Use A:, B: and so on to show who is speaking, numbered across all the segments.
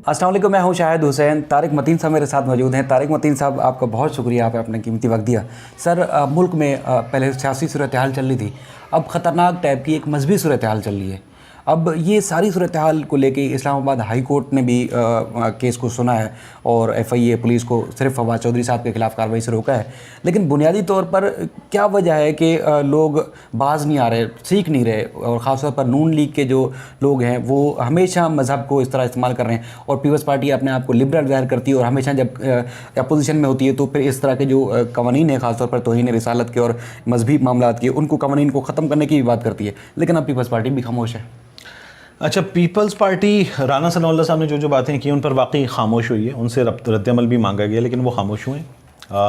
A: السلام علیکم، میں ہوں شاہد حسین. طارق متین صاحب میرے ساتھ موجود ہیں. طارق متین صاحب، آپ کا بہت شکریہ، آپ نے اپنا قیمتی وقت دیا. سر، ملک میں پہلے سیاسی صورتحال چل رہی تھی، اب خطرناک ٹائپ کی ایک مذہبی صورتحال چل رہی ہے. اب یہ ساری صورتحال کو لے کے اسلام آباد ہائی کورٹ نے بھی کیس کو سنا ہے اور ایف آئی اے پولیس کو صرف فواد چودھری صاحب کے خلاف کارروائی سے روکا ہے. لیکن بنیادی طور پر کیا وجہ ہے کہ لوگ باز نہیں آ رہے، سیکھ نہیں رہے، اور خاص طور پر نون لیگ کے جو لوگ ہیں وہ ہمیشہ مذہب کو اس طرح استعمال کر رہے ہیں، اور پیپلز پارٹی اپنے آپ کو لبرل ظاہر کرتی ہے، اور ہمیشہ جب اپوزیشن میں ہوتی ہے تو پھر اس طرح کے جو قوانین ہیں، خاص طور پر توہین رسالت کے اور مذہبی معاملات کے، ان کو قوانین کو ختم کرنے کی بھی بات کرتی ہے. لیکن اب پیپلز پارٹی بھی خاموش ہے.
B: اچھا، پیپلز پارٹی رانا ثناء اللہ صاحب نے جو باتیں کی ان پر واقعی خاموش ہوئی ہے، ان سے رد عمل بھی مانگا گیا، لیکن وہ خاموش ہوئے.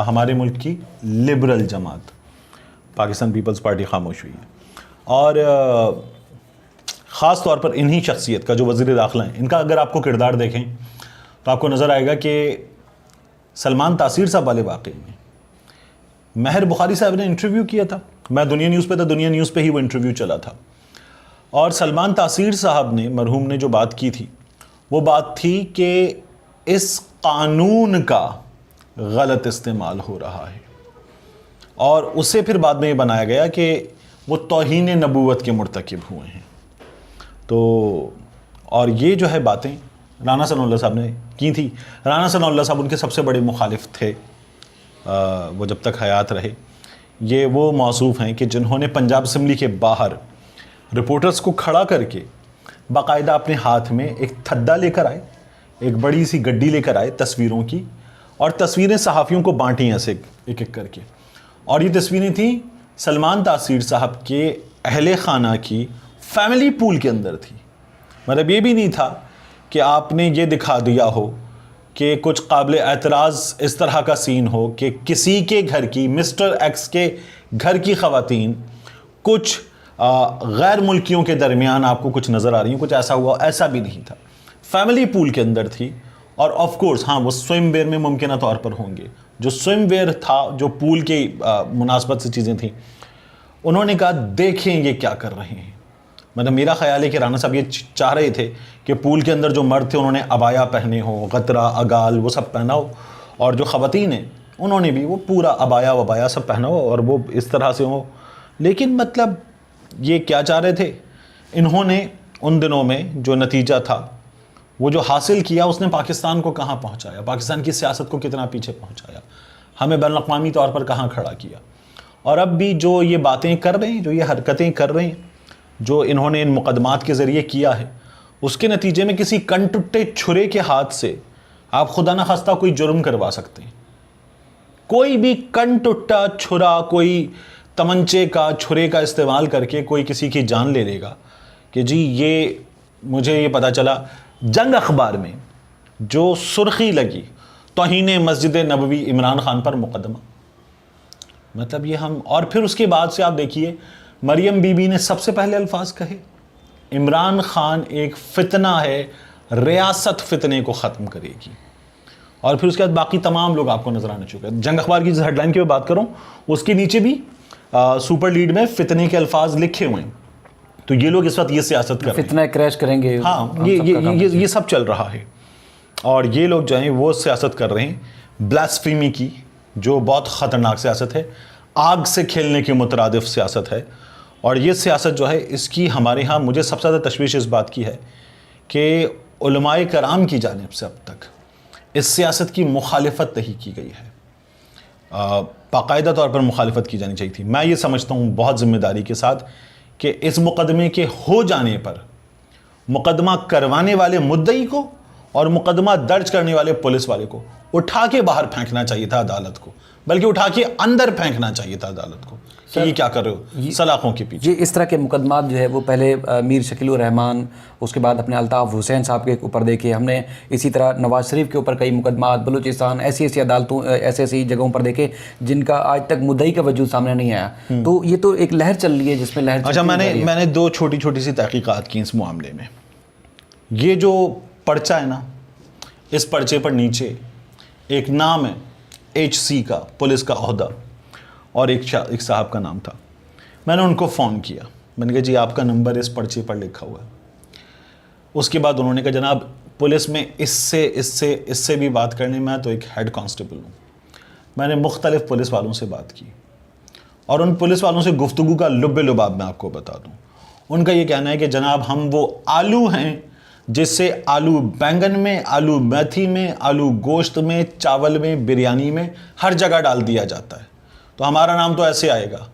B: ہمارے ملک کی لبرل جماعت پاکستان پیپلز پارٹی خاموش ہوئی ہے، اور خاص طور پر انہی شخصیت کا جو وزیر داخلہ ہیں، ان کا اگر آپ کو کردار دیکھیں تو آپ کو نظر آئے گا کہ سلمان تاثیر صاحب والے واقعے میں مہر بخاری صاحب نے انٹرویو کیا تھا. میں دنیا نیوز پہ تھا، دنیا نیوز پہ ہی وہ انٹرویو چلا تھا، اور سلمان تاثیر صاحب نے، مرحوم نے جو بات کی تھی وہ بات تھی کہ اس قانون کا غلط استعمال ہو رہا ہے، اور اسے پھر بعد میں یہ بنایا گیا کہ وہ توہین نبوت کے مرتکب ہوئے ہیں. تو اور یہ جو ہے باتیں رانا ثناء اللہ صاحب نے کی تھی. رانا ثناء اللہ صاحب ان کے سب سے بڑے مخالف تھے، وہ جب تک حیات رہے. یہ وہ موصوف ہیں کہ جنہوں نے پنجاب اسمبلی کے باہر رپورٹرز کو کھڑا کر کے باقاعدہ اپنے ہاتھ میں ایک تھدا لے کر آئے، ایک بڑی سی گڈی لے کر آئے تصویروں کی، اور تصویریں صحافیوں کو بانٹیں ایسے ایک ایک کر کے. اور یہ تصویریں تھیں سلمان تاثیر صاحب کے اہل خانہ کی فیملی پول کے اندر تھی. مطلب یہ بھی نہیں تھا کہ آپ نے یہ دکھا دیا ہو کہ کچھ قابل اعتراض اس طرح کا سین ہو کہ کسی کے گھر کی، مسٹر ایکس کے گھر کی خواتین کچھ غیر ملکیوں کے درمیان آپ کو کچھ نظر آ رہی ہیں، کچھ ایسا ہوا. ایسا بھی نہیں تھا، فیملی پول کے اندر تھی. اور آف کورس ہاں، وہ سوئم ویئر میں ممکنہ طور پر ہوں گے. جو سوئم ویئر تھا، جو پول کی مناسبت سے چیزیں تھیں، انہوں نے کہا دیکھیں یہ کیا کر رہے ہیں. مطلب میرا خیال ہے کہ رانا صاحب یہ چاہ رہے تھے کہ پول کے اندر جو مرد تھے انہوں نے عبایا پہنے ہو، غترہ، اگال، وہ سب پہنا ہو، اور جو خواتین ہیں انہوں نے بھی وہ پورا عبایا وبایا سب پہنا ہو، اور وہ اس طرح سے ہو. لیکن مطلب یہ کیا چاہ رہے تھے؟ انہوں نے ان دنوں میں جو نتیجہ تھا، وہ جو حاصل کیا، اس نے پاکستان کو کہاں پہنچایا، پاکستان کی سیاست کو کتنا پیچھے پہنچایا، ہمیں بین الاقوامی طور پر کہاں کھڑا کیا. اور اب بھی جو یہ باتیں کر رہے ہیں، جو یہ حرکتیں کر رہے ہیں، جو انہوں نے ان مقدمات کے ذریعے کیا ہے، اس کے نتیجے میں کسی کن ٹٹے چھرے کے ہاتھ سے آپ خدا نخواستہ کوئی جرم کروا سکتے ہیں. کوئی بھی کن ٹٹا چھرا، کوئی تمنچے کا، چھرے کا استعمال کر کے کوئی کسی کی جان لے لے گا کہ جی یہ مجھے یہ پتہ چلا. جنگ اخبار میں جو سرخی لگی توہین مسجد نبوی عمران خان پر مقدمہ، مطلب یہ ہم، اور پھر اس کے بعد سے آپ دیکھیے مریم بی بی نے سب سے پہلے الفاظ کہے عمران خان ایک فتنہ ہے، ریاست فتنے کو ختم کرے گی. اور پھر اس کے بعد باقی تمام لوگ آپ کو نظر آنے چکے ہیں. جنگ اخبار کی جس ہیڈ لائن کی میں بات کروں اس کے نیچے بھی سپر لیڈ میں فتنے کے الفاظ لکھے ہوئے ہیں. تو یہ لوگ اس وقت یہ سیاست کر رہے ہیں،
A: فتنہ کریش کریں گے.
B: ہاں، یہ سب چل رہا ہے، اور یہ لوگ جو ہیں وہ سیاست کر رہے ہیں بلاسفیمی کی، جو بہت خطرناک سیاست ہے، آگ سے کھیلنے کے مترادف سیاست ہے. اور یہ سیاست جو ہے، اس کی ہمارے ہاں مجھے سب سے زیادہ تشویش اس بات کی ہے کہ علماء کرام کی جانب سے اب تک اس سیاست کی مخالفت نہیں کی گئی ہے. باقاعدہ طور پر مخالفت کی جانی چاہیے تھی. میں یہ سمجھتا ہوں بہت ذمہ داری کے ساتھ کہ اس مقدمے کے ہو جانے پر مقدمہ کروانے والے مدعی کو اور مقدمہ درج کرنے والے پولیس والے کو اٹھا کے باہر پھینکنا چاہیے تھا عدالت کو، بلکہ اٹھا کے اندر پھینکنا چاہیے تھا عدالت کو کہ یہ کیا کر رہے ہو سلاخوں کے پیچھے.
A: یہ اس طرح کے مقدمات جو ہے وہ پہلے میر شکیل الرحمان، اس کے بعد اپنے الطاف حسین صاحب کے اوپر دیکھے ہم نے، اسی طرح نواز شریف کے اوپر کئی مقدمات، بلوچستان، ایسی عدالتوں، ایسی جگہوں پر دیکھے جن کا آج تک مدعی کا وجود سامنے نہیں آیا. تو یہ تو ایک لہر چل رہی ہے جس میں لہر.
B: اچھا، میں نے دو چھوٹی سی تحقیقات کی اس معاملے میں. یہ جو پرچہ ہے نا، اس پرچے پر نیچے ایک نام ہے HC کا، پولیس کا عہدہ، اور ایک صاحب کا نام تھا. میں نے ان کو فون کیا، میں نے کہا جی آپ کا نمبر اس پرچے پر لکھا ہوا ہے. اس کے بعد انہوں نے کہا جناب पुलिस में इससे भी बात करने में तो एक हेड कांस्टेबल हूँ. मैंने मुख्तलिफ पुलिस वालों से बात की और उन पुलिस वालों से गुफ्तगू का लुब्बे लुबाब मैं आपको बता दूँ. उनका ये कहना है कि जनाब हम वो आलू हैं जिससे आलू बैंगन में, आलू मेथी में, आलू गोश्त में, चावल में, बिरयानी में हर जगह डाल दिया जाता है, तो हमारा नाम तो ऐसे आएगा.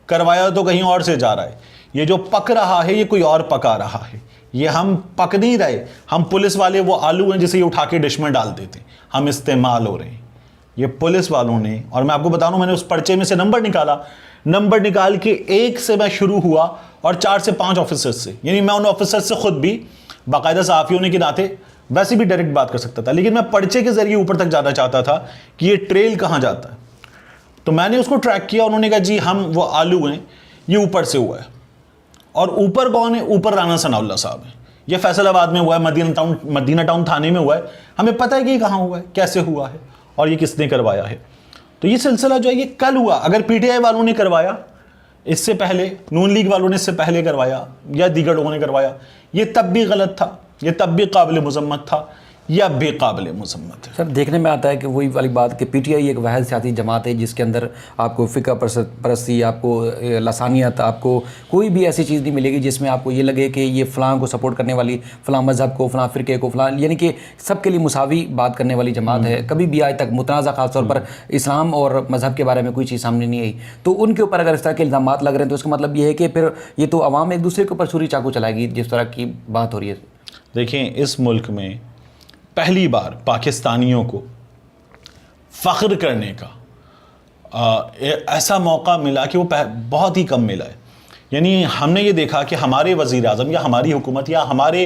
B: करवाया तो कहीं और से जा रहा है. ये जो पक रहा है ये कोई और पका रहा है. ये हम पक नहीं रहे, हम पुलिस वाले वो आलू हैं जिसे ये उठा के डिश में डाल देते, हम इस्तेमाल हो रहे हैं. ये पुलिस वालों ने, और मैं आपको बता रहा हूँ, मैंने उस पर्चे में से नंबर निकाल के 1 से मैं शुरू हुआ और 4 से 5 ऑफिसर्स से, यानी मैं उन ऑफिसर्स से खुद भी बाकायदा सहाफ़ी होने के नाते वैसे भी डायरेक्ट बात कर सकता था, लेकिन मैं पर्चे के ज़रिए ऊपर तक जाना चाहता था कि ये ट्रेल कहाँ जाता है. तो मैंने उसको ट्रैक किया. उन्होंने कहा जी हम वो आलू हैं, ये ऊपर से हुआ है. और ऊपर कौन है? ऊपर राना सनाउल्लाह साहब हैं. ये फैसलाबाद में हुआ है, मदीना टाउन थाने में हुआ है. हमें पता है कि ये कहाँ हुआ है, कैसे हुआ है और ये किसने करवाया है. तो ये सिलसिला जो है ये कल हुआ. अगर पीटीआई वालों ने करवाया इससे पहले, नून लीग वालों ने इससे पहले करवाया या दीगर लोगों ने करवाया, ये तब भी गलत था, ये तब भी काबिल मुज़म्मत था, या बेकाबिल मुज़म्मत है.
A: सर देखने में आता है कि वही वाली बात कि पीटीआई एक वाहिद सियासी जमात है जिसके अंदर आपको फ़िक़्ह परस्ती, आपको लसानियत, आपको कोई भी ऐसी चीज़ नहीं मिलेगी जिसमें आपको ये लगे कि ये फ़लाँ को सपोर्ट करने वाली, फ़लाँ मज़हब को, फ़लाँ फ़िरके को, फ़लाँ, यानी कि सबके लिए मुसावी बात करने वाली जमात है. कभी भी आज तक मुतनाज़ा ख़ास तौर पर इस्लाम और मज़हब के बारे में कोई चीज़ सामने नहीं आई. तो उनके ऊपर अगर इस तरह के इल्ज़ामात लग रहे हैं तो इसका मतलब ये है कि फिर ये तो अवाम एक दूसरे के ऊपर छुरी चाकू चलाएगी जिस तरह की बात हो रही है.
B: देखिए, इस मुल्क में पहली बार पाकिस्तानियों को फ़ख्र करने का ऐसा मौका मिला कि वो बहुत ही कम मिला है. यानी हमने ये देखा कि हमारे वज़ीर आज़म या हमारी हुकूमत या हमारे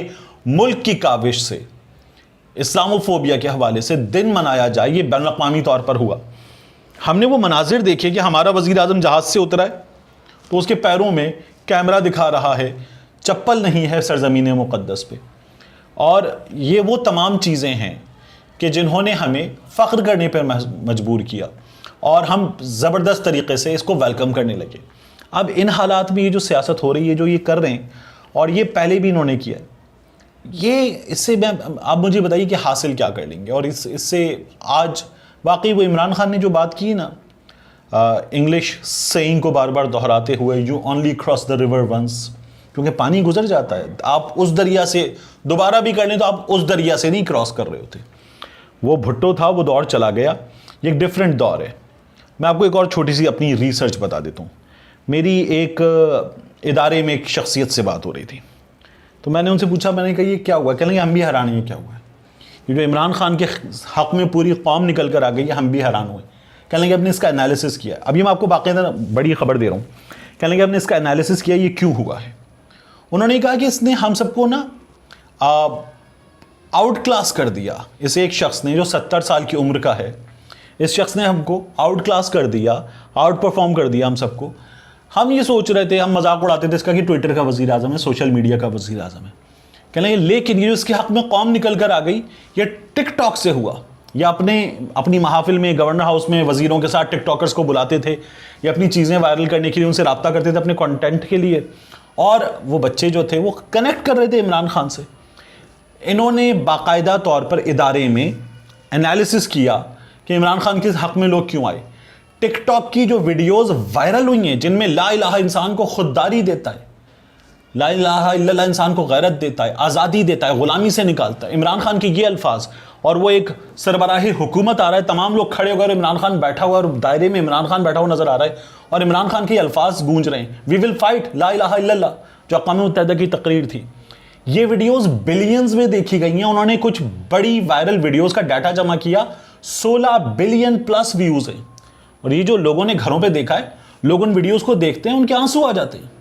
B: मुल्क की काविश से इस्लामोफोबिया के हवाले से दिन मनाया जाए, ये बैनुल अक़वामी तौर पर हुआ. हमने वो मनाजिर देखे कि हमारा वज़ीर आज़म जहाज़ से उतरा है तो उसके पैरों में कैमरा दिखा रहा है, चप्पल नहीं है सरज़मीन मुक़द्दस पे. और ये वो तमाम चीज़ें हैं कि जिन्होंने हमें फ़ख्र करने पर मजबूर किया और हम ज़बरदस्त तरीक़े से इसको वेलकम करने लगे. अब इन हालात में ये जो सियासत हो रही है, जो ये कर रहे हैं, और ये पहले भी इन्होंने किया है, ये इससे मैं, आप मुझे बताइए कि हासिल क्या कर लेंगे. और इससे आज वाकई वो इमरान खान ने जो बात की ना, इंग्लिश सेइंग को बार बार दोहराते हुए, you only cross the river once, क्योंकि पानी गुजर जाता है. आप उस दरिया से दोबारा भी कर लें तो आप उस दरिया से नहीं क्रॉस कर रहे होते. वो भुट्टो था, वो दौर चला गया, ये एक डिफरेंट दौर है. मैं आपको एक और छोटी सी अपनी रिसर्च बता देता हूँ. मेरी एक इदारे में एक शख्सियत से बात हो रही थी, तो मैंने उनसे पूछा, मैंने कहा ये क्या हुआ? कह लेंगे हम भी हैरान हैं, ये क्या हुआ है? ये जो इमरान खान के हक़ में पूरी कौम निकल कर आ गई है, हम भी हैरान हुए. कह लेंगे हमने इसका एनालिसिस किया. अभी मैं आपको बाकायदा बड़ी खबर दे रहा हूँ. कह लेंगे हमने इसका एनालिसिस किया, ये क्यों हुआ है. उन्होंने कहा कि इसने हम सबको ना आउट क्लास कर दिया. इसे एक शख्स ने जो 70 साल की उम्र का है, इस शख्स ने हमको आउट क्लास कर दिया, आउट परफॉर्म कर दिया हम सबको. हम ये सोच रहे थे, हम मजाक उड़ाते थे इसका कि ट्विटर का वज़ीर आज़म है, सोशल मीडिया का वज़ीर आज़म है. कह लेंगे लेकिन ये इसके हक़ में कौम निकल कर आ गई, ये टिकटॉक से हुआ. या अपनी महाफिल में, गवर्नर हाउस में वज़ीरों के साथ टिकटॉकर्स को बुलाते थे, या अपनी चीज़ें वायरल करने के लिए उनसे रब्ता करते थे अपने कंटेंट के लिए, और वो बच्चे जो थे वो कनेक्ट कर रहे थे इमरान खान से. इन्होंने बाकायदा तौर पर इदारे में एनालिसिस किया कि इमरान खान के हक़ में लोग क्यों आए. टिकटॉक की जो वीडियोस वायरल हुई हैं जिनमें ला इलाहा इंसान को खुददारी देता है, ला इलाहा इल्लल्लाह इंसान को गैरत देता है, आज़ादी देता है, ग़ुलामी से निकालता है, इमरान खान के ये अल्फाज, और वो एक सरबराही हुकूमत आ रहा है, तमाम लोग खड़े हो गए, इमरान खान बैठा हुआ, और दायरे में इमरान खान बैठा हुआ नज़र आ रहा है और इमरान खान के अल्फाज गूंज रहे हैं, वी विल फाइट ला इलाहा इल्लल्लाह, जो अक़वाम मुत्तहिदा की तकरीर थी. ये वीडियोस बिलियंस में देखी गई हैं. उन्होंने कुछ बड़ी वायरल वीडियोस का डाटा जमा किया, 16 बिलियन प्लस व्यूज़ हैं. और ये जो लोगों ने घरों पे देखा है, लोग उन वीडियोस को देखते हैं, उनके आंसू आ जाते हैं,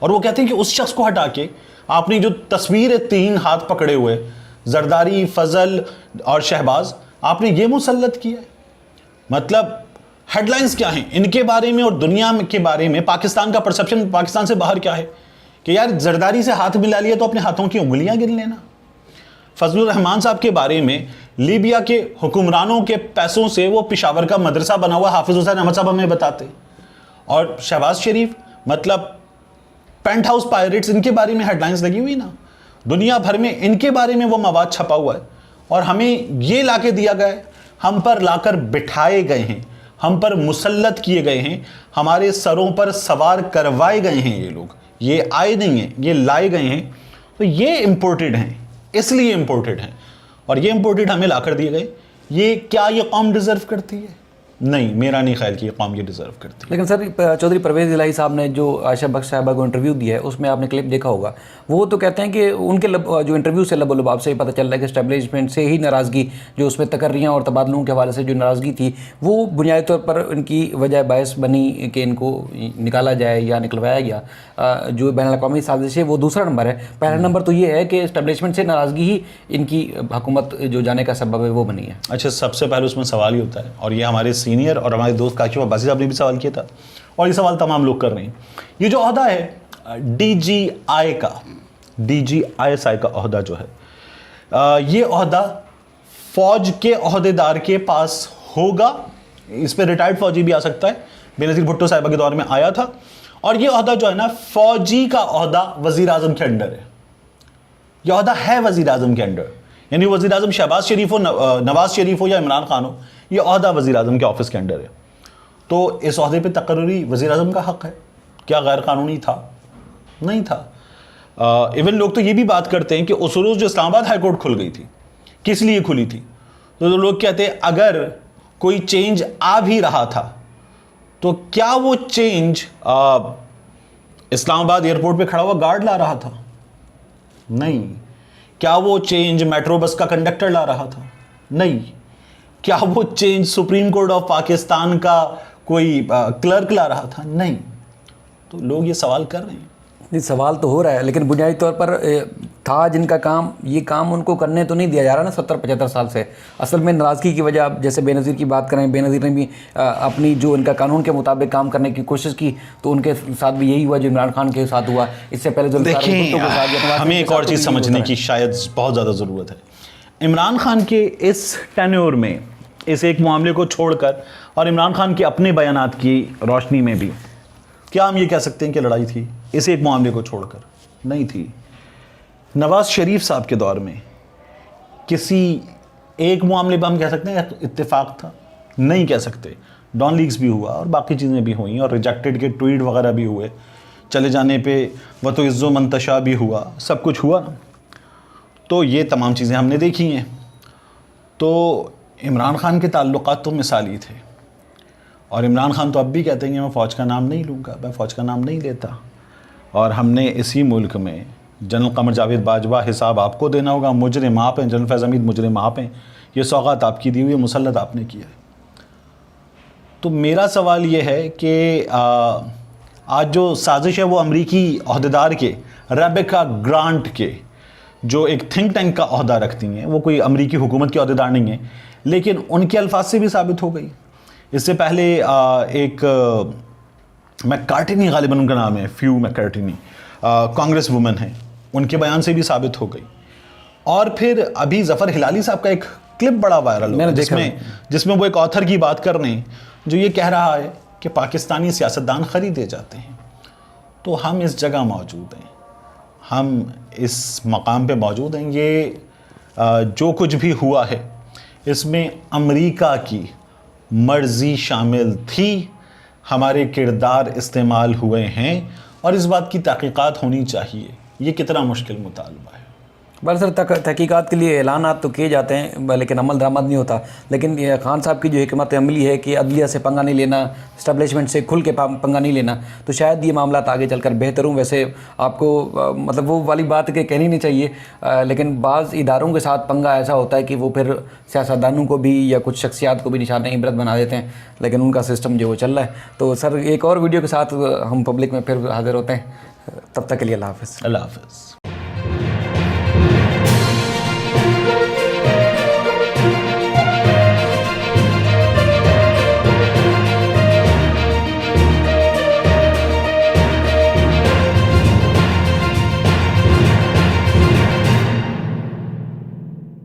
B: और वो कहते हैं कि उस शख्स को हटा के आपने जो तस्वीर है 3 हाथ पकड़े हुए, जरदारी, फजल और शहबाज, आपने ये मुसल्लत किया है. मतलब हेडलाइंस क्या हैं इनके बारे में और दुनिया के बारे में. पाकिस्तान का परसेप्शन पाकिस्तान से बाहर क्या है कि यार जरदारी से हाथ मिला लिया तो अपने हाथों की उंगलियां गिन लेना. फजलुर रहमान साहब के बारे में, लीबिया के हुक्मरानों के पैसों से वो पेशावर का मदरसा बना हुआ, हाफिज हुसैन अहमद साहब हमें बताते. और शहबाज शरीफ, मतलब पेंट हाउस पायरेट्स, इनके बारे में हेडलाइंस लगी हुई ना. दुनिया भर में इनके बारे में वो मवाद छपा हुआ है और हमें ये लाके दिया गया है, हम पर लाकर बिठाए गए हैं, हम पर मुसल्लत किए गए हैं, हमारे सरों पर सवार करवाए गए हैं। ये लोग ये आए नहीं हैं, ये लाए गए हैं। तो ये इम्पोर्टेड हैं, इसलिए इम्पोर्टेड हैं और ये इम्पोर्टेड हमें लाकर दिए गए। ये क्या ये कौम डिज़र्व करती है? नहीं, मेरा नहीं ख्याल कि ये कौम ये डिज़र्व करती है।
A: लेकिन सर चौधरी परवेज़ इलाही साहब ने जो आयशा बख्श साहिबा को इंटरव्यू दिया है उसमें आपने क्लिप देखा होगा, वो तो कहते हैं कि उनके जो इंटरव्यू से लबोलबाब से ही पता चल रहा है कि एस्टेब्लिशमेंट से ही नाराज़गी जो उसमें तकर्रियाँ और तबादलों के हवाले से जो नाराज़गी थी वो बुनियादी तौर पर इनकी वजह बायस बनी कि इनको निकाला जाए या निकलवाया गया। जो बैनुल-अक़वामी साजिश है वो दूसरा नंबर है। पहला नंबर तो ये है कि एस्टेब्लिशमेंट से नाराज़गी ही इनकी हुकूमत जो जाने का सबब है वो बनी है।
B: अच्छा, सबसे पहले उसमें सवाल ही होता है और ये हमारे सीनियर और हमारे दोस्त काशिफ अब्बासी साहब ने भी सवाल किया था और ये सवाल तमाम लोग कर रहे हैं। ये जो ओहदा है DGI का, DGISI का ओहदा जो है, ये ओहदा फौज के ओहदेदार के पास होगा। इस पर रिटायर्ड फौजी भी आ सकता है, बेनज़ीर भुट्टो साहिबा के दौर में आया था। और ये ओहदा जो है ना, फौजी का ओहदा वज़ीर आज़म के अंडर है। ये ओहदा है वज़ीर आज़म के अंडर, यानी वज़ीर आज़म शहबाज शरीफ हो, नवाज शरीफ हो या इमरान खान हो, ये ओहदा वज़ीर आज़म के ऑफिस के अंडर है। तो इस ओहदे पे तकर्री वज़ीर आज़म का हक़ है। क्या गैर कानूनी था? नहीं था। इवन लोग तो ये भी बात करते हैं कि उस रोज़ जो इस्लामाबाद हाई कोर्ट खुल गई थी, किस लिए खुली थी? तो लोग कहते हैं अगर कोई चेंज आ भी रहा था तो क्या वो चेंज इस्लामाबाद एयरपोर्ट पे खड़ा हुआ गार्ड ला रहा था? नहीं। क्या वो चेंज मेट्रो बस का कंडक्टर ला रहा था? नहीं। क्या वो change supreme court of Pakistan का कोई क्लर्क ला रहा था? नहीं। तो लोग ये सवाल कर रहे हैं।
A: नहीं, सवाल तो हो रहा है, लेकिन बुनियादी तौर पर था जिनका काम, ये काम उनको करने तो नहीं दिया जा रहा ना 70-75 साल से। असल में नाराज़गी की वजह, आप जैसे बेनज़ीर की बात करें, बेनज़ीर ने भी अपनी जो इनका कानून के मुताबिक काम करने की कोशिश की, तो उनके साथ भी यही हुआ जो इमरान खान के साथ हुआ। इससे पहले जो
B: देखिए, हमें एक और चीज़ समझने की शायद बहुत ज़्यादा ज़रूरत है। इमरान खान के इस टेन्योर में, इस एक मामले को छोड़कर और इमरान खान के अपने बयानात की रोशनी में भी, क्या हम ये कह सकते हैं कि लड़ाई थी? इस एक मामले को छोड़कर नहीं थी। नवाज शरीफ साहब के दौर में किसी एक मामले पर हम कह सकते हैं इत्तेफाक था? नहीं कह सकते। डॉन लीग्स भी हुआ और बाकी चीज़ें भी हुई और रिजेक्टेड के ट्वीट वगैरह भी हुए, चले जाने पे वह तो इज़्ज़ो मंतशा भी हुआ, सब कुछ हुआ ना। तो ये तमाम चीज़ें हमने देखी हैं। तो इमरान खान के ताल्लुकात तो मिसाली थे और इमरान खान तो अब भी कहते हैं कि मैं फ़ौज का नाम नहीं लूँगा, मैं फ़ौज का नाम नहीं लेता। और हमने इसी मुल्क में जनरल कमर जावेद बाजवा हिसाब आपको देना होगा, मुजरिम आप हैं, जनरल फैज़ हमीद मुजरिम आप हैं, ये सौगात आपकी दी हुई है, मुसल्लत आपने किया है। तो मेरा सवाल ये है कि आज जो साजिश है वो अमरीकी अहदेदार के, रेबेका ग्रांट के, जो एक थिंक टैंक का अहदा रखती हैं, वो कोई अमरीकी हुकूमत के अहदेदार नहीं है, लेकिन उनके अल्फाज से भी साबित हो गई। इससे पहले एक मैककार्टिनी, गालिबन उनका नाम है, फ्यू मैककार्टिनी, कांग्रेस वुमन है, उनके बयान से भी साबित हो गई। और फिर अभी ज़फ़र हिलाली साहब का एक क्लिप बड़ा वायरल हुआ जिसमें वो एक ऑथर की बात कर रहे हैं जो ये कह रहा है कि पाकिस्तानी सियासतदान ख़रीदे जाते हैं। तो हम इस जगह मौजूद हैं, हम इस मकाम पे मौजूद हैं। ये जो कुछ भी हुआ है इसमें अमेरिका की मर्ज़ी शामिल थी, हमारे किरदार इस्तेमाल हुए हैं और इस बात की तहक़ीक़ात होनी चाहिए। ये कितना मुश्किल मुतालबा है।
A: बस सर, तहकीकात के लिए ऐलानात तो किए जाते हैं लेकिन अमल दरामद नहीं होता। लेकिन ये खान साहब की जो हिकमत अमली है कि अदलिया से पंगा नहीं लेना, इस्टेब्लिशमेंट से खुल के पंगा नहीं लेना, तो शायद ये मामला आगे चलकर बेहतर हूँ। वैसे आपको मतलब वो वाली बात के कहनी नहीं चाहिए, लेकिन बाज़ इदारों के साथ पंगा ऐसा होता है कि वो फिर सियासतदानों को भी या कुछ शख्सियात को भी निशान इबरत बना देते हैं, लेकिन उनका सिस्टम जो वो चल रहा है। तो सर, एक और वीडियो के साथ हम पब्लिक में फिर हाजिर होते हैं। तब तक के लिए अल्लाह हाफ़िज़।
B: अल्लाह हाफ़िज़।